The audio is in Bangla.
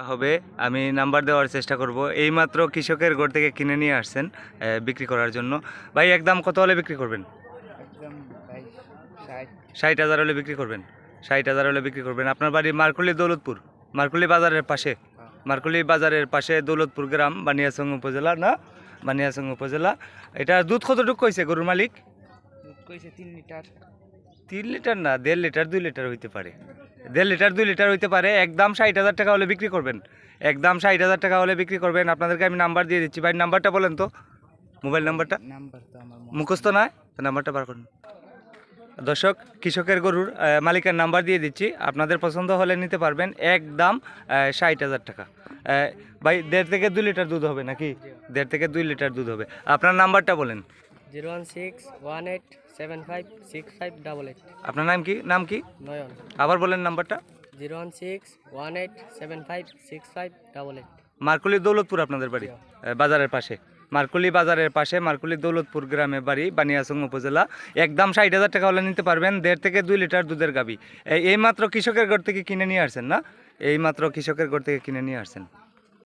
হবে আমি নাম্বার দেওয়ার চেষ্টা করব। এইমাত্র কৃষকের ঘর থেকে কিনে নিয়ে আসছেন বিক্রি করার জন্য। ভাই একদম কত হলে বিক্রি করবেন? একদম ভাই 60। 60,000 হলে বিক্রি করবেন? 60,000 হলে বিক্রি করবেন। আপনার বাড়ি মারকুলি দৌলতপুর, মারকুলি বাজারের পাশে, মারকুলি বাজারের পাশে দৌলতপুর গ্রাম, বানিয়াচং উপজেলা না? বানিয়াচং উপজেলা। এটা দুধ কতটুকু হয়েছে গরুর মালিক? দুধ কইছে 3 লিটার। 3 লিটার না, 1.5 লিটার 2 লিটার হইতে পারে। 1.5 লিটার 2 লিটার হইতে পারে। একদম 60,000 টাকা হলে বিক্রি করবেন। একদম 60,000 টাকা হলে বিক্রি করবেন। আপনাদেরকে আমি নাম্বার দিয়ে দিচ্ছি। ভাই নাম্বারটা বলেন তো, মোবাইল নাম্বারটা। নাম্বার তো আমার মুখস্থ নয়, নাম্বারটা বার করুন। দর্শক, কৃষকের গরুর মালিকের নাম্বার দিয়ে দিচ্ছি। আপনাদের পছন্দ হলে নিতে পারবেন। একদম 60,000 টাকা। ভাই 1.5 থেকে 2 লিটার দুধ হবে নাকি? 1.5 থেকে 2 লিটার দুধ হবে। আপনার নাম্বারটা বলেন। 01618756588। আপনার নাম কি? নাম কি? নয়ন। আবার বলেন নাম্বারটা। 01618756588। মারকুলি দৌলতপুর আপনাদের বাড়ি, বাজারের পাশে। মারকুলি বাজারের পাশে, মারকুলি দৌলতপুর গ্রামে বাড়ি, বানিয়াচং উপজেলা। একদম 60,000 টাকা হলে নিতে পারবেন। 1.5 থেকে 2 লিটার দুধের গাবি। এইমাত্র কৃষকের ঘর থেকে কিনে নিয়ে আসছেন না? এইমাত্র কৃষকের ঘর থেকে কিনে নিয়ে আসছেন।